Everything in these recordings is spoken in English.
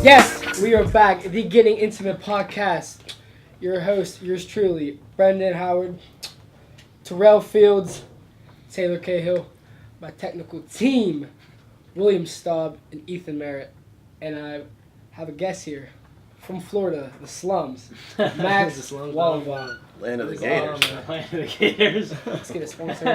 Yes, we are back. The Getting Intimate podcast. Your host, yours truly, Brendan Howard, Terrell Fields, Taylor Cahill, my technical team, William Staub, and Ethan Merritt. And I have a guest here from Florida, the slums, Max Wohlabaugh. Land of the Gators. Land of the Gators. Let's get a sponsor.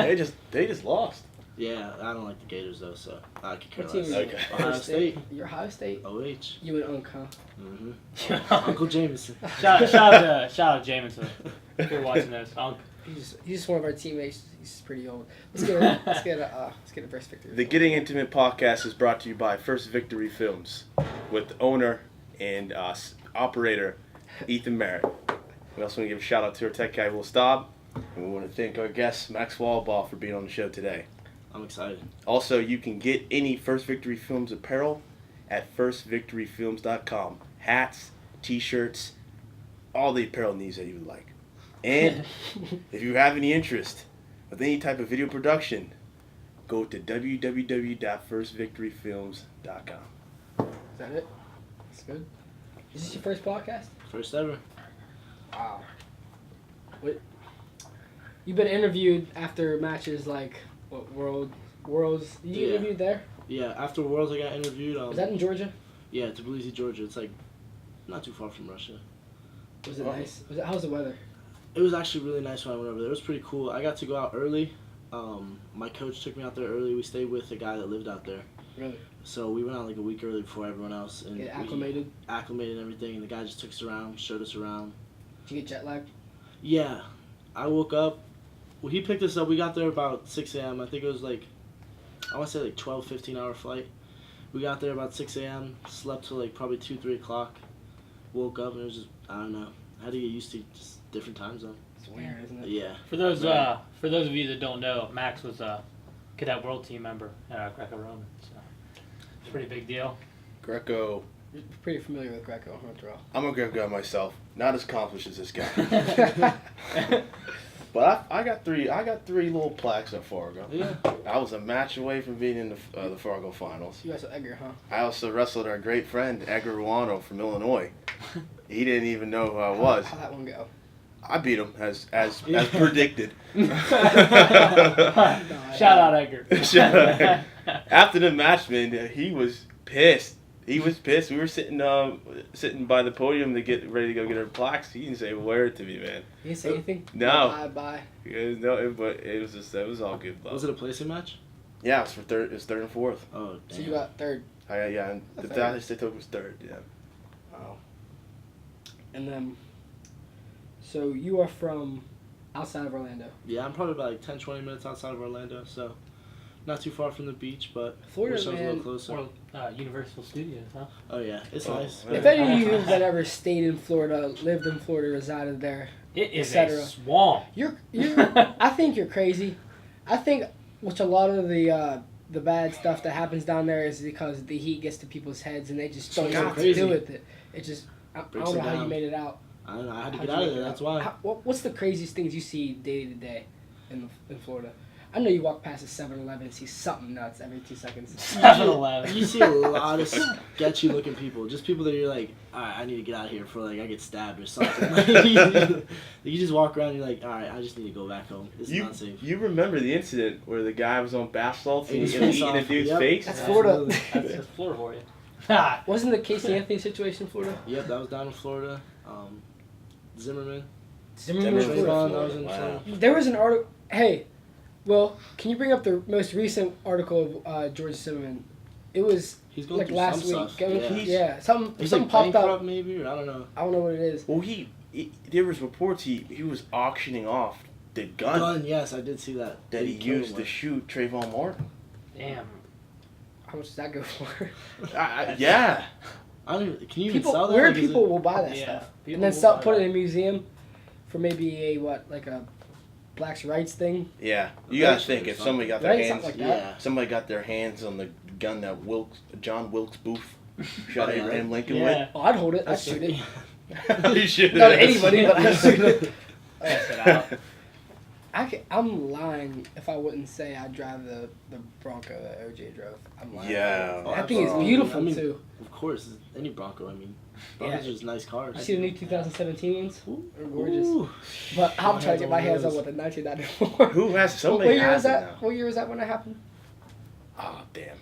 They just lost. Yeah, I don't like the Gators though, so I could care What team less. is it? Okay. Ohio State. You're Ohio State? OH. You and Unc, huh? Mm-hmm. Uncle Jameson. Shout out Jameson if you're watching this. He's just one of our teammates. He's pretty old. Let's get a first victory. The Getting Intimate podcast is brought to you by First Victory Films with owner and operator Ethan Merritt. We also want to give a shout out to our tech guy Will Staub, and we want to thank our guest Max Wohlabaugh for being on the show today. I'm excited. Also, you can get any First Victory Films apparel at firstVictoryFilms.com. Hats, t-shirts, all the apparel needs that you would like. And if you have any interest with any type of video production, go to www.firstvictoryfilms.com. Is that it? That's good. Is this your first podcast? First ever. Wow. What? You've been interviewed after matches like what Worlds? Did you interviewed there? Yeah, after Worlds I got interviewed. Was that in Georgia? Yeah, Tbilisi, Georgia. It's like not too far from Russia. Was it nice? How was the weather? It was actually really nice when I went over there. It was pretty cool. I got to go out early. My coach took me out there early. We stayed with a guy that lived out there. Really? So we went out like a week early before everyone else. And Get acclimated? Acclimated and everything. And the guy just took us around, showed us around. Did you get jet lagged? Yeah. I woke up. Well, he picked us up. We got there about 6 a.m. I think it was like, I want to say like 12, 15-hour flight. We got there about 6 a.m. Slept till like probably 2, 3 o'clock. Woke up and it was just, I don't know. I had to get used to just different time zone. It's weird, isn't it? Yeah. For those of you that don't know, Max was a cadet world team member at Greco-Roman, so it's a pretty big deal. Greco. You're pretty familiar with Greco, huh, Terrell? I'm a Greco guy myself. Not as accomplished as this guy. But I got three little plaques at Fargo. Yeah. I was a match away from being in the Fargo finals. You guys are Edgar, huh? I also wrestled our great friend Edgar from Illinois. He didn't even know who I was. How'd that one go? I beat him as predicted. Shout out Edgar. Shout out. After the match, man, he was pissed. He was pissed. We were sitting by the podium to get ready to go get our plaques. He didn't say a word to me, man. He didn't say anything? No. Bye. But it was all good love. Was it a placing match? Yeah, it was third and fourth. Oh, damn. So you got third. Yeah, and the highest they took was third. Yeah. Wow. And then, so you are from outside of Orlando. Yeah, I'm probably about like 10, 20 minutes outside of Orlando, so not too far from the beach, but Florida, wish I was a man. little closer. Or Universal Studios, huh? Oh, yeah, it's nice. man. If any of you that ever stayed in Florida, lived in Florida, resided there, It is etc. a swamp. You're I think you're crazy. I think which a lot of the bad stuff that happens down there is because the heat gets to people's heads and they just don't know what to do with it. It just I Breaks don't know it how you down. made it out. I don't know. I had to How'd get you out of make there. it That's out? why. What's the craziest things you see day to day in Florida? I know you walk past a 7-Eleven and see something nuts every 2 seconds. 7-Eleven. You see a lot of sketchy looking people. Just people that you're like, alright, I need to get out of here before like I get stabbed or something. You just walk around and you're like, alright, I just need to go back home. This is not safe. You remember the incident where the guy was on bath salts and he was eating a dude's Yep. face? That's Florida. That's Florida for you. Wasn't the Casey Anthony situation in Florida? Yep, that was down in Florida. Zimmerman. Zimmerman was in Zimmerman. Florida. That was in Wow. Florida. There was an article. Hey, well, can you bring up the most recent article of George Zimmerman? It was He's going like through last some week. stuff. Yeah, something He's something like popped bankrupt up. maybe, or I don't know. I don't know what it is. Well, there was reports he was auctioning off the gun Yes, I did see that. that he killed used to one. shoot Trayvon Martin. Damn. How much does that go for? Yeah. I don't even, can you even People, sell that? weird Like, is people it- will buy that Yeah, stuff people and then will sell, buy put it that. in a museum for maybe a blacks' rights thing. Yeah, you gotta think if somebody got their Right? hands, Something like that. Yeah. somebody got their hands on the gun that John Wilkes Booth shot Oh, yeah. Abraham Lincoln Yeah. Oh, I'd hold it. I'd That's shoot it. with. You should. Not anybody, but I'd shoot it. Test it out. I'm lying if I wouldn't say I'd drive the Bronco that OJ drove. I'm lying. Yeah. That thing is absolutely. beautiful I mean, too. Of course, any Bronco. I mean, Broncos are just nice cars. You see the new 2017 ones? Ooh. They're gorgeous. Ooh. But I'm trying to get my hands on those. with the 1994. Who has What somebody year was has it that? now? What year was that when that happened? Oh damn!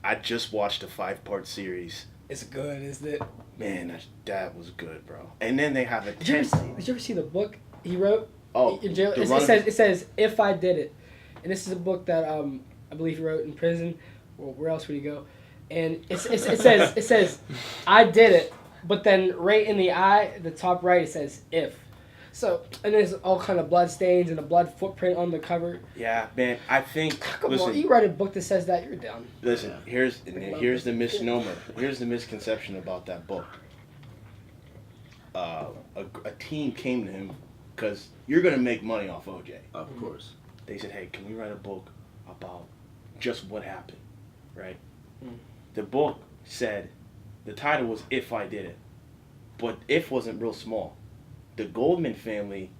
I just watched a 5-part series. It's good, isn't it? Man, that was good, bro. And then they have a Did you ever see the book he wrote? Oh, In jail? the It says If I Did It, and this is a book that I believe he wrote in prison. Well, where else would he go? And it says I did it, but then right in the eye, the top right, it says if. So, and there's all kind of blood stains and a blood footprint on the cover. Yeah, man. I think. Come Listen, on, you write a book that says that, you're down. listen. Yeah. Here's the misnomer. Here's the misconception about that book. A team came to him because you're gonna make money off OJ. Of course. They said, "Hey, can we write a book about just what happened?" Right? The book said, the title was "If I Did It," but "if" wasn't real small. The Goldman family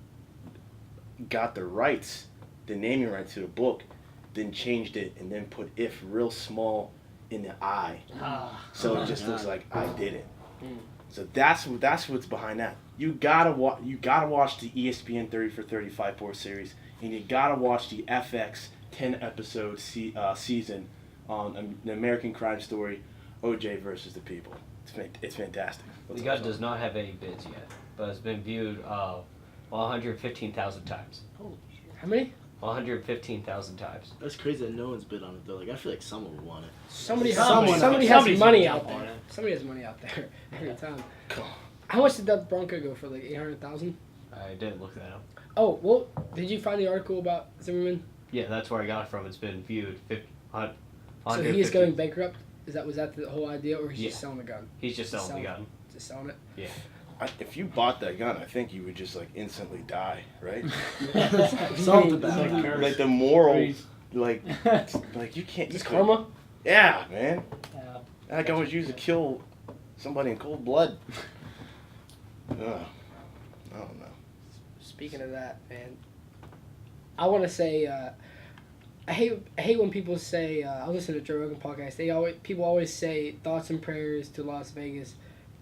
got the rights, the naming rights to the book, then changed it and then put "if" real small in the I, so Oh it just my looks God. like I did it. So that's what's behind that. You gotta watch the ESPN 30 for 35 series, and you gotta watch the FX 10-episode season on an American Crime Story, OJ versus the People. It's fantastic. The gun does not have any bids yet, but it's been viewed 115,000 times. How many? 115,000 times. That's crazy that no one's bid on it though. Like I feel like someone would want it. Somebody Someone- has somebody's money gonna out jump on there. it. Somebody has money out there every Yeah. time. Come on. How much did that Bronco go for? Like 800,000? I didn't look that up. Oh, well, did you find the article about Zimmerman? Yeah, that's where I got it from. It's been viewed. So he is going bankrupt? Was that the whole idea, or he's Yeah. just selling the gun? He's just selling the gun. Just selling it? Yeah. If you bought that gun, I think you would just like instantly die, right? Something It's about like it. curse. Like the moral, Freeze. like you can't. Just you karma? Yeah, man. Yeah. That gun was used to kill somebody in cold blood. Ugh. I don't know. Speaking of that, man, I want to say I hate when people say I listen to Joe Rogan podcast. People always say thoughts and prayers to Las Vegas,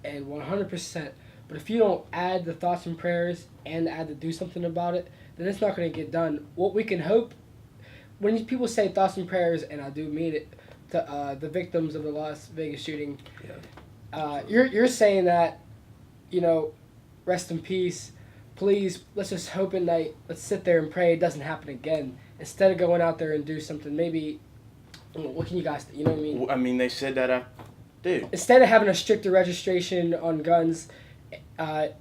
and 100%. But if you don't add the thoughts and prayers and add to do something about it, then it's not going to get done. What we can hope when people say thoughts and prayers, and I do mean it, to the victims of the Las Vegas shooting, you're saying that, rest in peace. Please, let's just hope at night. Let's sit there and pray it doesn't happen again. Instead of going out there and do something, maybe, what can you guys, you know what I mean? I mean, they said that, dude. Instead of having a stricter registration on guns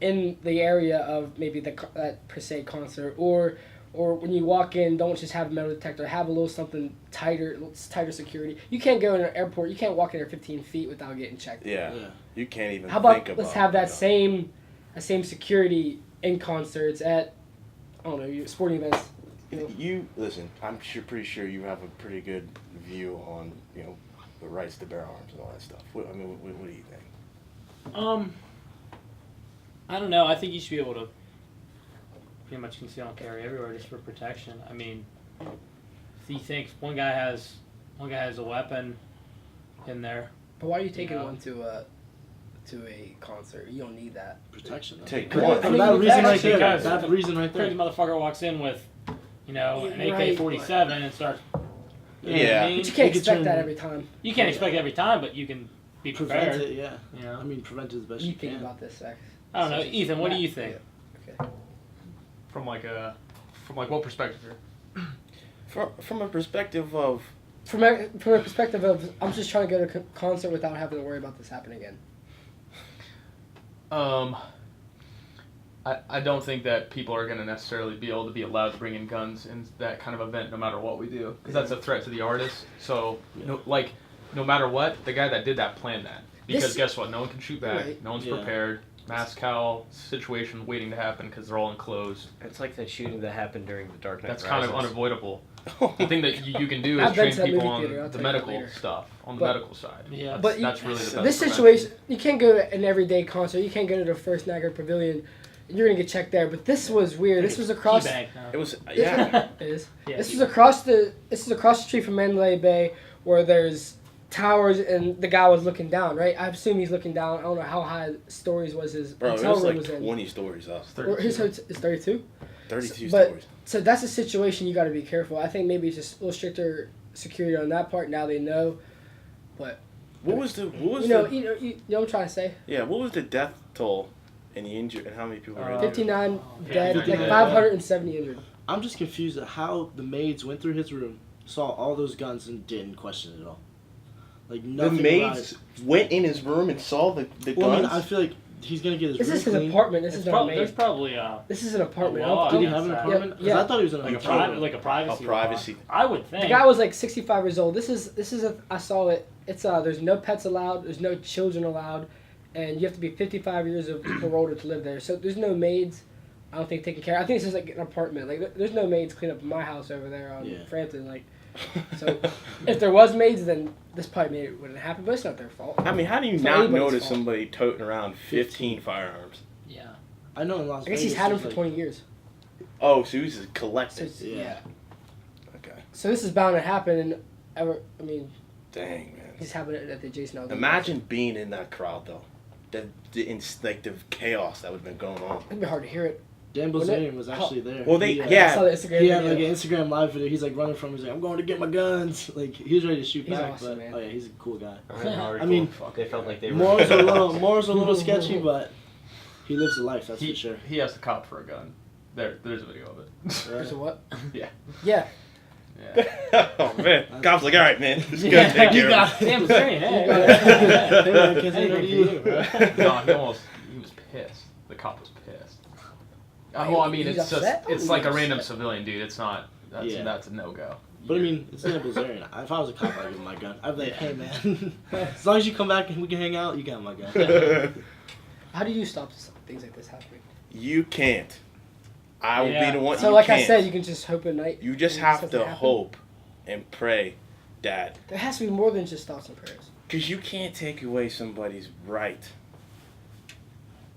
in the area of maybe that per se concert, or when you walk in, don't just have a metal detector. Have a little something tighter security. You can't go in an airport. You can't walk in there 15 feet without getting checked. Yeah. You can't even. How about think about let's have that it, same security in concerts at, I don't know, sporting events. You listen. I'm pretty sure you have a pretty good view on the rights to bear arms and all that stuff. What do you think? I don't know. I think you should be able to pretty much conceal and carry everywhere just for protection. I mean, if he thinks one guy has a weapon in there. But why are you taking Yeah. one to a concert? You don't need that. Protection. though. Take I one. mean, That reason right there. because- That reason right Crazy there. motherfucker walks in with, an Right, AK-47 and starts. You know what Yeah. I mean? But you can't You could expect turn- that every time. You can't expect it every time, but you can be Prevent prepared. it, yeah. You know? I mean, prevent it as best You you think can. about this, Zach. I don't know, Ethan. What do you think? Okay. From what perspective? From a perspective of From a perspective of, I'm just trying to go to a concert without having to worry about this happening again. I don't think that people are going to necessarily be able to be allowed to bring in guns in that kind of event no matter what we do, because that's a threat to the artist. So, no matter what, the guy that did that planned that. Because This- guess what? No one can shoot back. Right. No one's Yeah. prepared. mass cowl situation waiting to happen because they're all enclosed. It's like that shooting that happened during the Dark Knight That's Rises. kind of unavoidable. The thing that you can do is I've been train to that people movie theater, I'll on the tell you medical later. stuff, on the But- medical side. Yeah. But That's really the best this prevention. situation, you can't go to an everyday concert. You can't go to the First Niagara Pavilion. You're gonna get checked there. But this was weird. This was across. Key bank, no. It was yeah. It is. Yeah, This key is bank. across the. This is across the street from Mandalay Bay, where there's towers, and the guy was looking down. Right. I assume he's looking down. I don't know how high stories was his Bro, it hotel was room like was in. 20 stories up. Or his hotel is 32. 32 But- stories. So that's a situation you got to be careful. I think maybe it's just a little stricter security on that part. Now they know. But What was the you know what I'm trying to say. what was the death toll and the injured and how many people were injured? 59 Yeah, dead, 59 like 570 injured. I'm just confused at how the maids went through his room, saw all those guns, and didn't question it at all. Like The nothing. maids went in his room and saw the Well, I guns. mean, I feel like he's gonna get his This room is his clean. apartment. This is not a There's maid. probably This is an apartment. A law Did he Yeah, have an yeah. apartment? 'Cause Yeah. I thought he was in a like a hotel private, room. like a privacy. A privacy. law. I would think. The guy was like 65 years old. This is a. I saw it. It's there's no pets allowed. There's no children allowed, and you have to be 55 years of paroled to live there. So there's no maids. I don't think taking care. I think it's just like an apartment. Like there's no maids clean up my house over there on Yeah. Frampton. Like so, if there was maids, then this probably maybe wouldn't happen. But it's not their fault. I mean, how do you It's not anybody's notice fault. somebody toting around 15 firearms? Yeah. I know in Las I guess Vegas. he's had them it's for like- 20 years. Oh, so he's a So collector. it's- Yeah. yeah. Okay. So this is bound to happen. And I mean, Dang, man. he's happening at the Jason Aldean. Imagine being in that crowd, though. The chaos that would have been going on. It'd be hard to hear it. Dan Wouldn't Bilzerian was actually there. Well, they- He, I yeah. saw the Instagram He had video. like an Instagram live video. He's like running from. He's like, I'm going to get my guns. Like he was ready to shoot He's back. awesome, but man. oh yeah, he's a cool guy. I read an article. mean, they felt like they were. Moore's a little sketchy, but he lives a life. That's He, for sure. he has to cop for a gun. There's a video of it. There's a what? Yeah. Yeah. Yeah. Oh, man. Cop's like, all right, man. Just go Yeah, take you care got of it. Damn, it's very hey. Hey, man, can't say Anything no to for you. you, bro. No, he was pissed. The cop was pissed. Well, I mean, He's it's upset? it's like a He's random upset. civilian dude. It's not. That's a no go. But I mean, it's Dan Bilzerian. If I was a cop, I'd give him my gun. I'd be like, hey man, as long as you come back and we can hang out, you got my gun. How do you stop things like this happening? You can't. I will Yeah. be the one. So you like can't. I said, you can just hope at night. You just it have doesn't to happen. hope and pray that. There has to be more than just thoughts and prayers. Because you can't take away somebody's right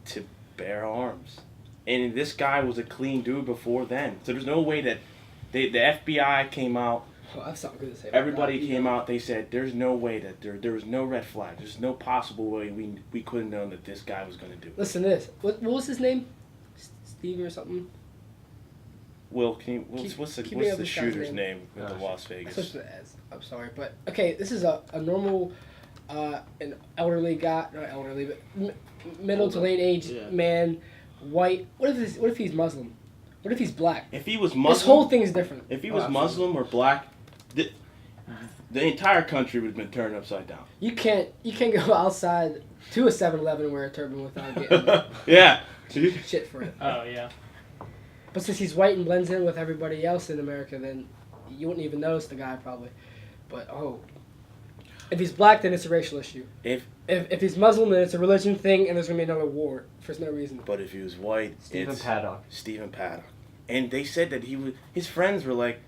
to bear arms. And this guy was a clean dude before then. So there's no way that the FBI came out, Well, I have something good to say. About everybody that. came out, they said there's no way that there was no red flag. There's no possible way we could have known that this guy was going to do it. Listen to this. What was his name? Steve or something? Will, can you, Keep- what's the keep me up the with shooter's guy's name in Oh, Las I Vegas? switched to the S. I'm sorry, but okay. This is a normal, an elderly guy, not elderly, but middle to late age Yeah. man, white. What if he's Muslim? What if he's black? If he was This Muslim, whole thing is different. if he Oh, was absolutely. Muslim or black, the entire country would have been turned upside down. You can't go outside to a 7-Eleven and wear a turban without getting Yeah. shit for it. Oh yeah. But since he's white and blends in with everybody else in America, then you wouldn't even notice the guy probably. But if he's black, then it's a racial issue. If If he's Muslim, then it's a religion thing, and there's gonna be another war for no reason. But if he was white, Stephen it's Paddock. Stephen Paddock. And they said that his friends were like,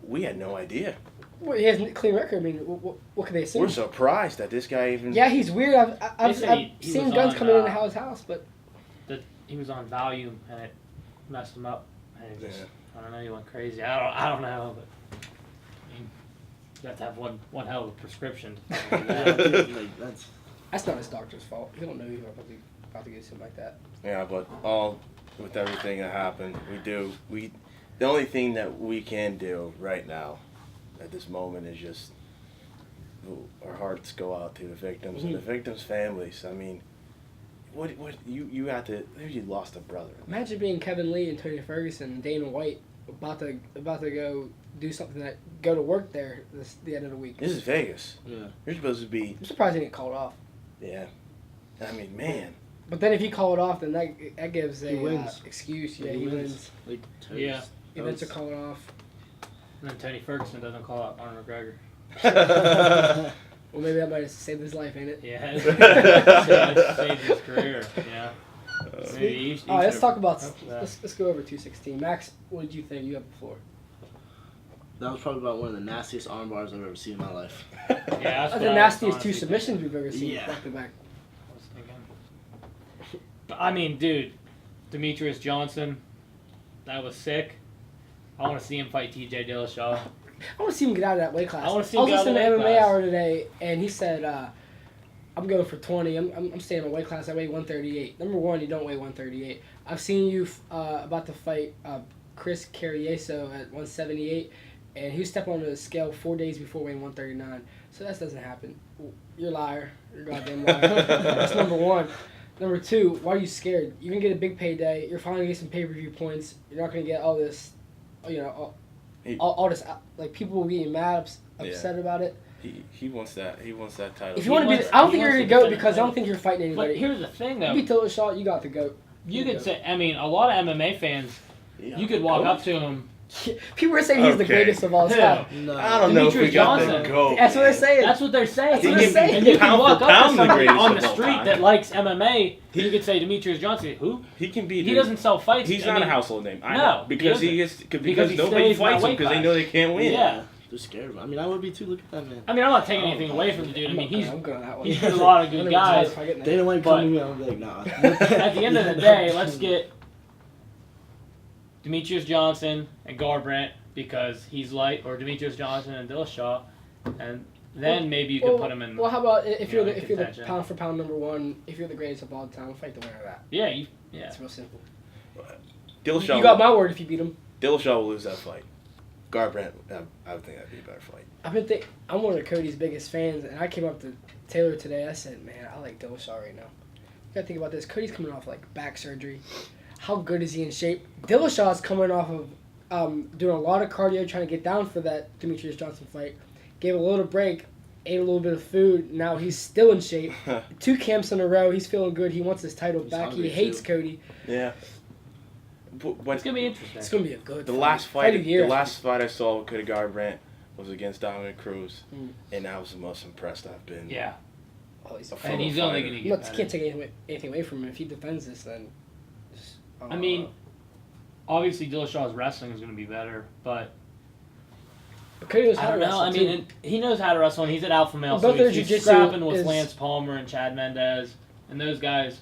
we had no idea. Well, he has a clean record. I mean, what can they assume? We're surprised that this guy even. Yeah, he's weird. I've said he seen was guns on, coming into his house, but He was on Valium and it messed him up. And it just, Yeah. I don't know, he went crazy. I don't know, but I mean, you have to have one hell of a prescription. Like, that's not his doctor's fault. He don't know you're about to get something like that. Yeah, but all with everything that happened, the only thing that we can do right now, at this moment, is just our hearts go out to the victims and the victims' families. I mean, what you had to you lost a brother. Imagine being Kevin Lee and Tony Ferguson and Dana White about to go do something go to work there the end of the week. This is Vegas. yeah. You're supposed to be. I'm surprised he didn't call it off. Yeah. I mean, man. But then if you call it off, then that gives He a wins. excuse. Yeah, He he wins. wins. Like, toast. Yeah. He wins to call it off. And then Tony Ferguson doesn't call out Arnold McGregor. Well, maybe that might have saved his life, ain't it? Yeah, saved his career. Yeah. Maybe he All right, let's should've- talk about. Yeah. Let's go over 216. Max, what did you think? You have the floor. That was probably about one of the nastiest arm bars I've ever seen in my life. Yeah, that's That's what the I was nastiest honestly two submissions we've ever seen Yeah. back to back. I was thinking. But, I mean, dude, Demetrius Johnson, that was sick. I want to see him fight T.J. Dillashaw. I want to see him get out of that weight class. I wanna see I him was get out of listening to the MMA weight class. Hour today, and he said, "I'm going for 20. I'm staying in my weight class. I weigh 138. Number one, you don't weigh 138. I've seen you about to fight Chris Carrieso at 178, and he was stepping on the scale 4 days before weighing 139. So that doesn't happen. You're a liar. You're a goddamn liar. That's number one. Number two, why are you scared? You're gonna get a big payday. You're finally gonna get some pay-per-view points. You're not gonna get all this, all this, like people will be mad, upset about it. He wants that. He wants that title. If you want to be, wants- I don't he think you're wants gonna to go defend because it. I don't think you're fighting But anybody. here's the thing, though. You beat Dillashaw, you got the goat. You could say, I mean, a lot of MMA fans, you could walk up to him. People are saying he's the Okay. greatest of all time. No. I don't know if we Demetrius got Johnson. the goat. That's what they're man. saying. That's what they're saying. That's what they're saying. And you can Pound walk for up to pound the somebody greatest on of the all street time. that likes MMA. You could say Demetrius Johnson. Who? He can be. He doesn't sell fights. He's I not mean, a household name. I No, know. he Because he isn't. is. Because Because he nobody stays in that fights him weight because they class. know they can't win. Yeah. They're scared of him. I mean, I would be too. Look at that man. I mean, I'm not taking anything away from the dude. I mean, I'm going that way. he's got a lot of good guys. They didn't want to But- come to me. I'm like, nah. At the end of the day, let's get Demetrius Johnson and Garbrandt because he's light, or Demetrius Johnson and Dillashaw, and then maybe you could put him in. Well, how about if you you're know, the, if you're the contention. pound for pound number one, if you're the greatest of all time, fight the winner of that. Yeah, yeah. It's real simple. Dillashaw. You got my word if you beat him. Dillashaw will lose that fight. Garbrandt, I would think that'd be a better fight. I'm one of Cody's biggest fans, and I came up to Taylor today. I said, man, I like Dillashaw right now. You gotta think about this. Cody's coming off like back surgery. How good is he in shape? Dillashaw's coming off of doing a lot of cardio, trying to get down for that Demetrius Johnson fight. Gave a little break, ate a little bit of food. Now he's still in shape. 2 camps in a row. He's feeling good. He wants his title He's back. He hungry, hates too. Cody. Yeah. But It's gonna be interesting. It's gonna be a good. the fight. last Fight fight, of the year. the last fight I saw with Cody Garbrandt was against Dominic Cruz, Mm. and I was the most impressed I've been. Yeah, Oh, he's A and he's fighter. only gonna get Look, better. can't take anything away from him. If he defends this, then. I mean, obviously Dillashaw's wrestling is gonna be better, but Cody knows how I don't to know. I wrestle, mean, too. and he knows how to wrestle, and he's at Alpha Male, Both so their he's jiu-jitsu scrapping with is- Lance Palmer and Chad Mendez and those guys.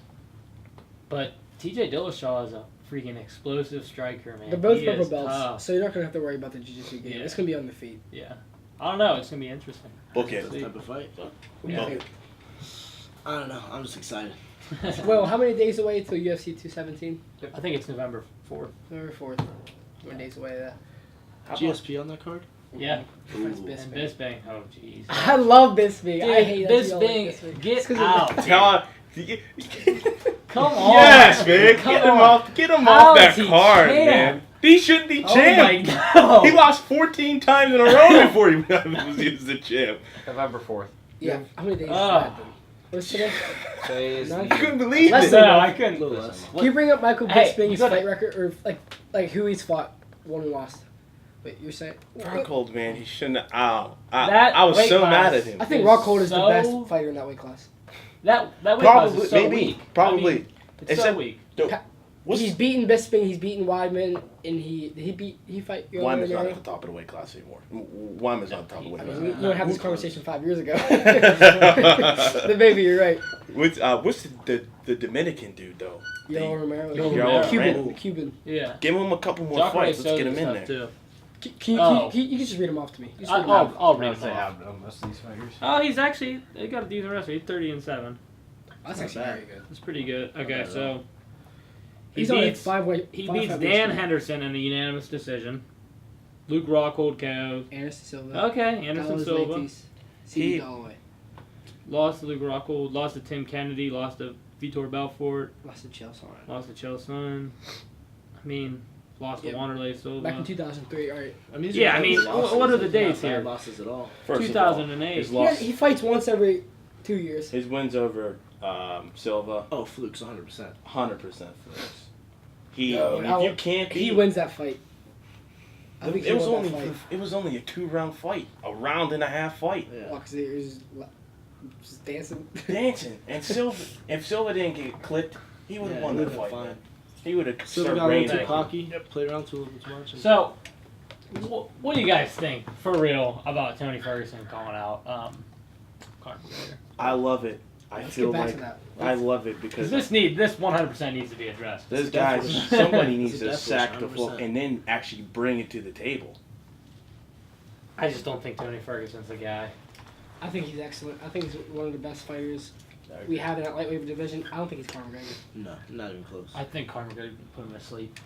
But T.J. Dillashaw is a freaking explosive striker, man. They're both He purple is belts, tough. so you're not gonna have to worry about the jiu-jitsu game. Yeah. It's gonna be on the feet. Yeah, I don't know. It's gonna be interesting. Okay. That type of fight. What do you Yeah. think? I don't know. I'm just excited. Well, how many days away till UFC 217? I think it's November 4th. November 4th. How many days away that? How about- GSP on that card? Yeah, Fights Ooh. and Bisping. Bisping. Oh, jeez. I love Bisping. Dude, I hate that you all like Bisping, get It's 'cause of- out. Tell him. Come on. Yes, man. Come Get him on. off. Get him How off that is he card, champ? man. He shouldn't be Oh champ. my God. He lost 14 times in a row before he was the champ. November 4th. Yeah. How many days is Ah. that then? What's today? Today is Nine? I couldn't believe Less it. than- No, I A couldn't. little less. Can you bring up Michael Hey, Bisping's you gotta- fight record, or like who he's fought, won and lost? Wait, you're saying? Rockhold, man, he shouldn't. Ow. That I was weight so class- mad at him. I think Is Rockhold is the so- best fighter in that weight class. That weight class Probably, is so maybe, weak. probably. I mean, it's so Except- weak. What's He's beaten Bisping. He's beaten Weidman, and he fight. Wyman's not at the top of the weight class anymore. Wyman's not at the top of the weight I class. mean, we don't have this conversation 5 years ago. Then Then maybe you're right. What's the Dominican dude though? Yo Romero. Yo Romero. The Cuban. Romero. The Cuban. Yeah. Give him a couple more Jacare fights. Let's Souza's get him in tough, there. too. You can just read him off to me. Just read him off. I'll read They him off. have most of these fighters. Oh, he's actually they got a decent wrestler. He's 30-7. That's Not actually bad. very good. That's pretty good. Okay, bad at so he He's on a beats 5 weight. he 5 beats fight Dan weight. Henderson in a unanimous decision. Luke Rockhold KO. Anderson Silva. Okay, Anderson Carlos Silva Leites, He- CB Galloway. lost to Luke Rockhold. Lost to Tim Kennedy. Lost to Vitor Belfort. Lost to Chelsea. Lost to Chelson. I mean, lost Yep. to Wanderlei Silva. Back in 2003. All right. I mean, these Yeah, are I not mean, good losses. what are the They're not dates bad here? losses at all. First of all, 2008. his He, loss, he fights once every 2 years. his wins over Silva, Oh, flukes, 100%. 100% flips. He, No, if you can't beat He him- wins that fight. I think it was won only that fight. it was only a 2-round fight, a round and a half fight. Yeah. Well, 'cause it was Just dancing. Dancing. And Silva, if Silva didn't get clipped, he would have won he that would've fight. fine. Man. He would have Silva started got a little too raining. cocky. Played around too much. So, what do you guys think, for real, about Tony Ferguson calling out Conor McGregor? I love it. Let's feel get back like to that. I love it because Because this 100% needs to be addressed. this guy, somebody needs to It's a sack the death wish, floor and then actually bring it to the table. I just don't think Tony Ferguson's the guy. I think he's excellent. I think he's one of the best fighters we have in that lightweight division. I don't think he's Conor McGregor. No, not even close. I think Conor McGregor can put him to sleep.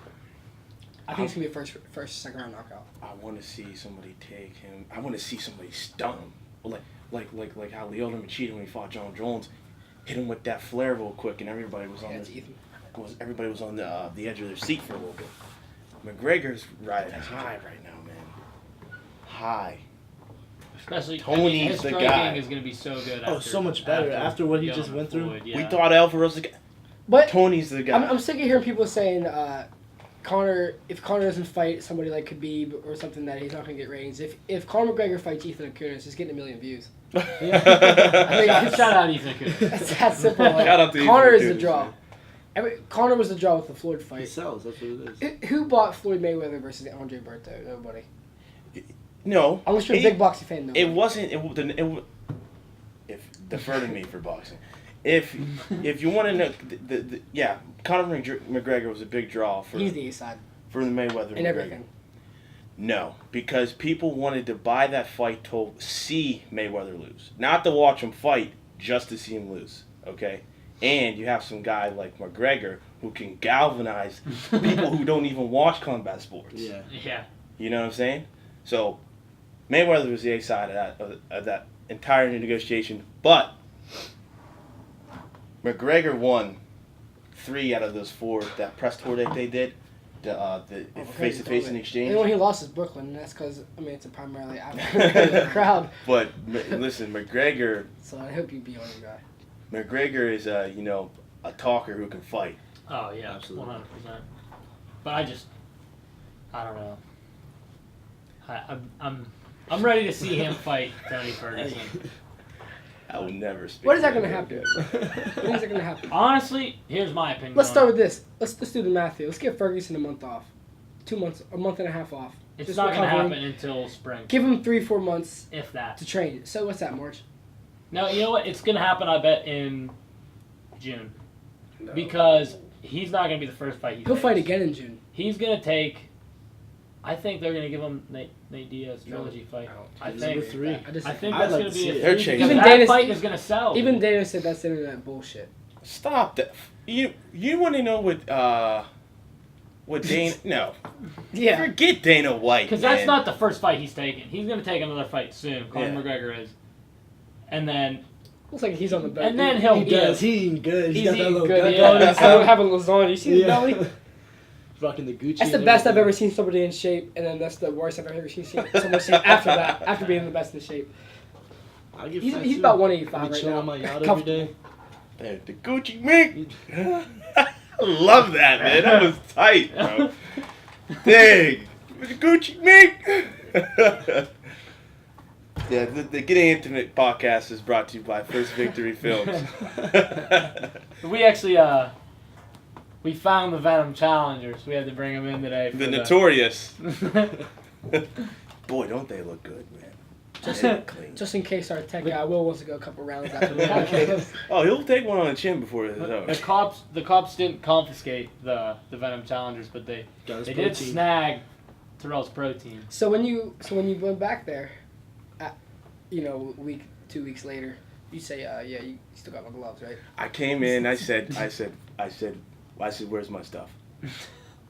I think it's gonna be a first, second round knockout. I want to see somebody take him. I want to see somebody stun him. Like how Lyoto Machida when he fought John Jones, hit him with that flare real quick, and everybody was on Yeah, the it's Ethan. everybody was on the edge of their seat for a little bit. McGregor's riding high right now, man. High. Especially Tony's his the striking guy. is going to be so good. Oh, so much better after what he just went through. Floyd, yeah. We thought Alvarez was the guy. But Tony's the guy. I'm sick of hearing people saying if Conor doesn't fight somebody like Khabib or something that he's not gonna get ratings. If Conor McGregor fights Ethan Acunas, he's getting 1 million views. I think Shout out Ethan Acunas. It's that simple. Like, Shout out to Conor Ethan is the Acunas, draw. Conor was the draw with the Floyd He fight. sells. That's what it is. Who bought Floyd Mayweather versus Andre Berto? Nobody. No. Unless you're a big boxing fan, It wasn't. If defer to me for boxing. If you want to know, yeah, Conor McGregor was a big draw for He's the A side for the Mayweather and McGregor. everything. No, because people wanted to buy that fight to see Mayweather lose, not to watch him fight, just to see him lose. Okay, and you have some guy like McGregor who can galvanize people who don't even watch combat sports. Yeah. Yeah. You know what I'm saying? So Mayweather was the A side of that entire negotiation, but McGregor won 3 out of those 4 that press tour that they did, the face-to-face in exchange. And when he lost is Brooklyn, and that's because it's a primarily African crowd. But listen, McGregor So I hope you be on your guy. McGregor is a talker who can fight. Oh yeah, Absolutely. 100%. But I don't know. I'm ready to see him fight Tony Ferguson. I will never speak. When is that to going to McGregor. happen? When is it going to happen? Honestly, here's my opinion. Let's on start it. with this. Let's do the math here. Let's give Ferguson a month off. 2 months, a month and a half off. It's Just not going to recover him. happen until spring, Give him 3-4 months if that. to train. So what's that, March? No, you know what? It's going to happen, I bet, in June. Because he's not going to be the first fight he He'll takes. fight again in June. He's going to take... I think they're going to give him Nate Diaz trilogy fight. I think. Number 3. I think I'd that's like going to to be see a it. They're because chasing. Even that Dana- fight is going to sell. Even Dana said that's internet bullshit. Stop that. You want to know what Dana? No. Yeah. Forget Dana White. Because man. that's not the first fight he's taking. He's going to take another fight soon. Conor Yeah. McGregor is. And then... Looks like he's on the belly. And then he'll... He does. He eating good. He's He's got that eating little good, gut yeah. going. I have a lasagna. You see his Yeah. belly? Rocking the Gucci. That's the and best I've everything. ever seen somebody in shape, and then that's the worst I've ever seen someone shape after that, after being the best in shape. I'll give He's that he's too. about 185 I'll be right chilling now. on my yacht every Comfortable. day. The Gucci Mink. I love that, man. That was tight, bro. Dang. The Gucci Mink. Yeah, the Getting Intimate podcast is brought to you by First Victory Films. We actually, we found the Venom challengers. We had to bring them in today. For The Notorious. Boy, don't they look good, man. They look clean. Just in case our tech guy Will wants to go a couple rounds after the podcast. Oh, he'll take one on the chin before it's over. The cops didn't confiscate the Venom challengers, but they Got his did protein. snag Terrell's protein. So when you went back there, week 2 weeks later, you say, yeah, you still got my gloves, right? I came in. I said, where's my stuff?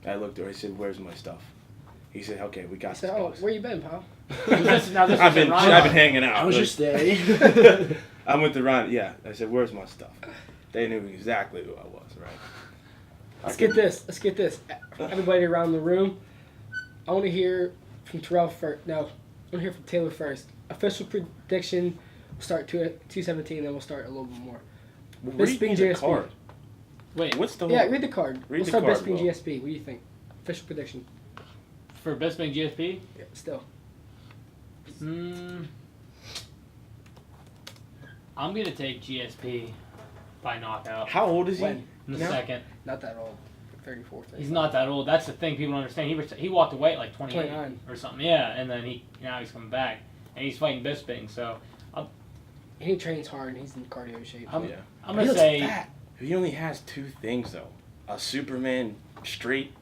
I looked there. I said, where's my stuff? He said, okay, we I got said, this. oh, boss." where you been, pal? This I've been hanging out. How was your Like, stay? I went to Ron. Yeah, I said, where's my stuff? They knew exactly who I was, right? Let's get this. Everybody around the room, I want to hear from Terrell first. No, I want to hear from Taylor first. Official prediction, we'll start 217, then we'll start a little bit more. Read me the GSP. card. Wait, What's the Yeah, read the card. Read We'll the start card, Bisping Will. GSP. What do you think? Official prediction. for Bisping GSP? Yeah, still. I'm gonna take GSP by knockout How old is he? When? in the No. second. Not that old. 34, 35. He's not that old. That's the thing people don't understand. He walked away at like 28 29. or something. Yeah, and then now he's coming back and he's fighting Bisping. So And he trains hard and he's in cardio shape. I'm Yeah. gonna He looks say fat. He only has 2 things though: a Superman straight